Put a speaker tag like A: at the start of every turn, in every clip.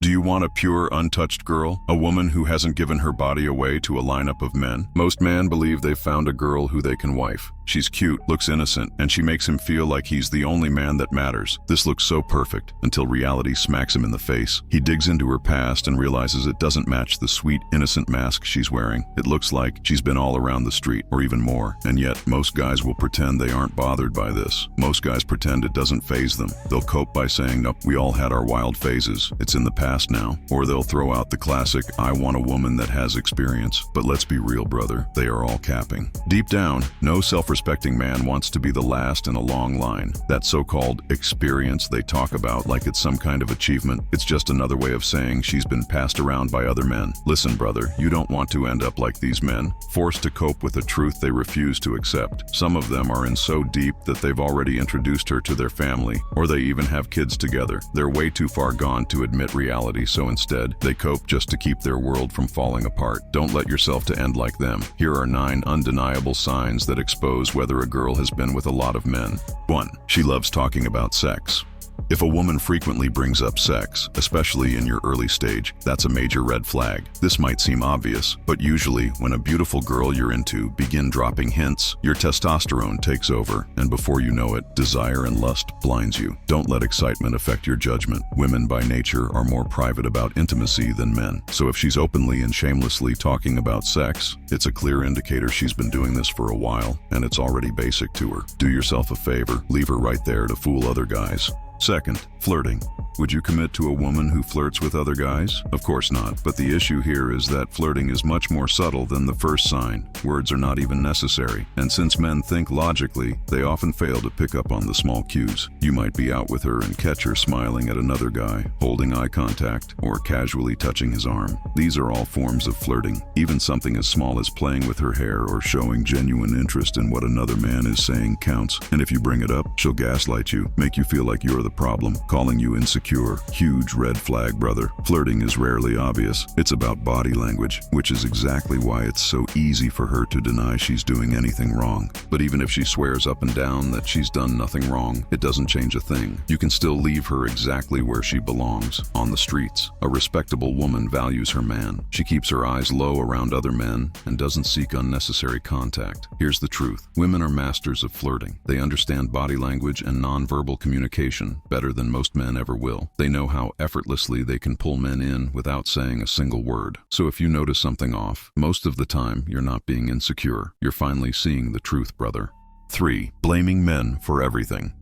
A: Do you want a pure, untouched girl? A woman who hasn't given her body away to a lineup of men? Most men believe they've found a girl who they can wife. She's cute, looks innocent, and she makes him feel like he's the only man that matters. This looks so perfect until reality smacks him in the face. He digs into her past and realizes it doesn't match the sweet, innocent mask she's wearing. It looks like she's been all around the street, or even more. And yet, most guys will pretend they aren't bothered by this. Most guys pretend it doesn't faze them. They'll cope by saying, "No, we all had our wild phases. It's in the past now." Or they'll throw out the classic, "I want a woman that has experience." But let's be real, brother. They are all capping. Deep down, no self-respecting man wants to be the last in a long line. That so-called experience they talk about like it's some kind of achievement, it's just another way of saying she's been passed around by other men. Listen, brother, you don't want to end up like these men, forced to cope with a truth they refuse to accept. Some of them are in so deep that they've already introduced her to their family, or they even have kids together. They're way too far gone to admit reality, so instead, they cope just to keep their world from falling apart. Don't let yourself to end like them. Here are 9 undeniable signs that expose whether a girl has been with a lot of men. 1. She loves talking about sex. If a woman frequently brings up sex, especially in your early stage, that's a major red flag. This might seem obvious, but usually when a beautiful girl you're into begin dropping hints, your testosterone takes over, and before you know it, desire and lust blinds you. Don't let excitement affect your judgment. Women by nature are more private about intimacy than men, so if she's openly and shamelessly talking about sex, it's a clear indicator she's been doing this for a while, and it's already basic to her. Do yourself a favor, leave her right there to fool other guys. Second, flirting. Would you commit to a woman who flirts with other guys? Of course not, but the issue here is that flirting is much more subtle than the first sign. Words are not even necessary, and since men think logically, they often fail to pick up on the small cues. You might be out with her and catch her smiling at another guy, holding eye contact, or casually touching his arm. These are all forms of flirting. Even something as small as playing with her hair or showing genuine interest in what another man is saying counts. And if you bring it up, she'll gaslight you, make you feel like you're the problem, calling you insecure. Huge red flag, brother. Flirting is rarely obvious. It's about body language, which is exactly why it's so easy for her to deny she's doing anything wrong. But even if she swears up and down that she's done nothing wrong, it doesn't change a thing. You can still leave her exactly where she belongs, on the streets. A respectable woman values her man. She keeps her eyes low around other men and doesn't seek unnecessary contact. Here's the truth. Women are masters of flirting. They understand body language and nonverbal communication better than most men ever will. They know how effortlessly they can pull men in without saying a single word. So if you notice something off, most of the time you're not being insecure. You're finally seeing the truth, brother. 3. Blaming men for everything.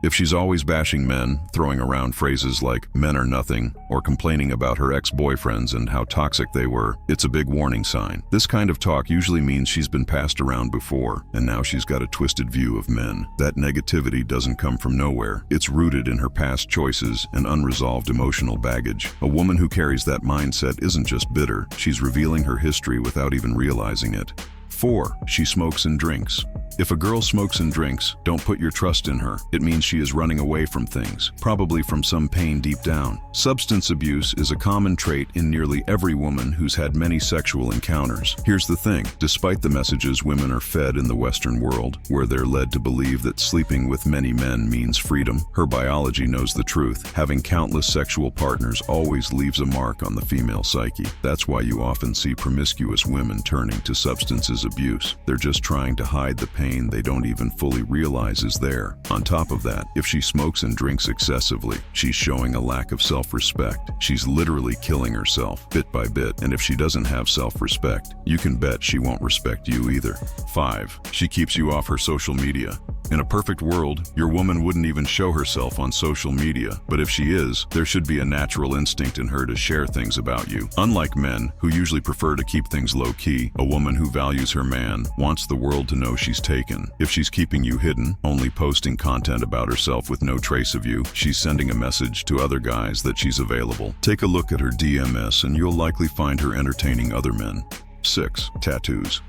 A: If she's always bashing men, throwing around phrases like "men are nothing," or complaining about her ex-boyfriends and how toxic they were, it's a big warning sign. This kind of talk usually means she's been passed around before, and now she's got a twisted view of men. That negativity doesn't come from nowhere. It's rooted in her past choices and unresolved emotional baggage. A woman who carries that mindset isn't just bitter, she's revealing her history without even realizing it. 4. She smokes and drinks. If a girl smokes and drinks, don't put your trust in her. It means she is running away from things, probably from some pain deep down. Substance abuse is a common trait in nearly every woman who's had many sexual encounters. Here's the thing, despite the messages women are fed in the Western world, where they're led to believe that sleeping with many men means freedom, her biology knows the truth. Having countless sexual partners always leaves a mark on the female psyche. That's why you often see promiscuous women turning to substances abuse. They're just trying to hide the pain they don't even fully realize is there. On top of that, if she smokes and drinks excessively, she's showing a lack of self-respect. She's literally killing herself, bit by bit, and if she doesn't have self-respect, you can bet she won't respect you either. 5. She keeps you off her social media. In a perfect world, your woman wouldn't even show herself on social media, but if she is, there should be a natural instinct in her to share things about you. Unlike men, who usually prefer to keep things low-key, a woman who values her man wants the world to know she's taken. If she's keeping you hidden, only posting content about herself with no trace of you, she's sending a message to other guys that she's available. Take a look at her DMs and you'll likely find her entertaining other men. 6. Tattoos.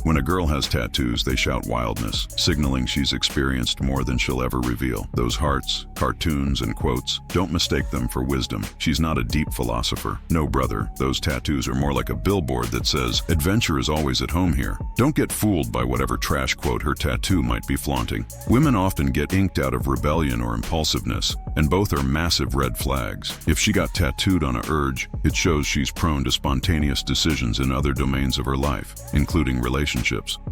A: When a girl has tattoos, they shout wildness, signaling she's experienced more than she'll ever reveal. Those hearts, cartoons, and quotes, don't mistake them for wisdom. She's not a deep philosopher. No, brother, those tattoos are more like a billboard that says, adventure is always at home here. Don't get fooled by whatever trash quote her tattoo might be flaunting. Women often get inked out of rebellion or impulsiveness, and both are massive red flags. If she got tattooed on a urge, it shows she's prone to spontaneous decisions in other domains of her life, including relationships.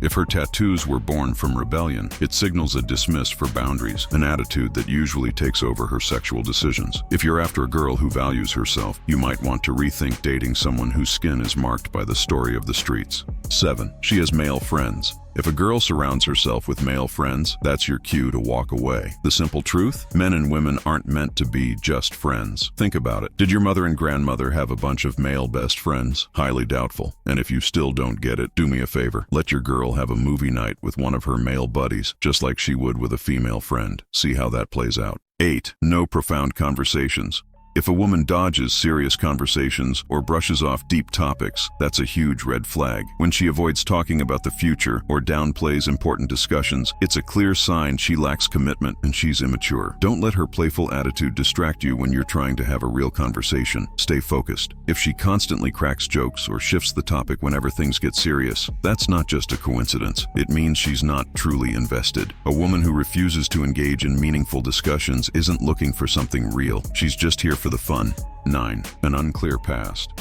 A: If her tattoos were born from rebellion, it signals a dismiss for boundaries, an attitude that usually takes over her sexual decisions. If you're after a girl who values herself, you might want to rethink dating someone whose skin is marked by the story of the streets. 7. She has male friends. If a girl surrounds herself with male friends, that's your cue to walk away. The simple truth? Men and women aren't meant to be just friends. Think about it. Did your mother and grandmother have a bunch of male best friends? Highly doubtful. And if you still don't get it, do me a favor. Let your girl have a movie night with one of her male buddies, just like she would with a female friend. See how that plays out. 8. No profound conversations. If a woman dodges serious conversations or brushes off deep topics, that's a huge red flag. When she avoids talking about the future or downplays important discussions, it's a clear sign she lacks commitment and she's immature. Don't let her playful attitude distract you when you're trying to have a real conversation. Stay focused. If she constantly cracks jokes or shifts the topic whenever things get serious, that's not just a coincidence. It means she's not truly invested. A woman who refuses to engage in meaningful discussions isn't looking for something real. She's just here for the fun. 9. An unclear past.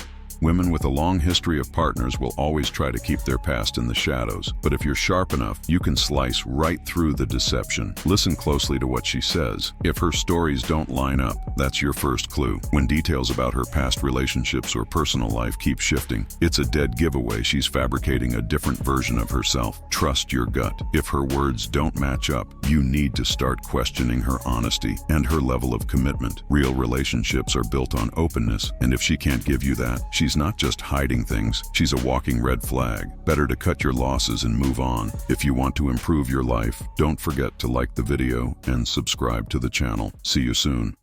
A: Women with a long history of partners will always try to keep their past in the shadows, but if you're sharp enough, you can slice right through the deception. Listen closely to what she says. If her stories don't line up, that's your first clue. When details about her past relationships or personal life keep shifting, it's a dead giveaway she's fabricating a different version of herself. Trust your gut. If her words don't match up, you need to start questioning her honesty and her level of commitment. Real relationships are built on openness, and if she can't give you that, she's not just hiding things, she's a walking red flag. Better to cut your losses and move on. If you want to improve your life, don't forget to like the video and subscribe to the channel. See you soon.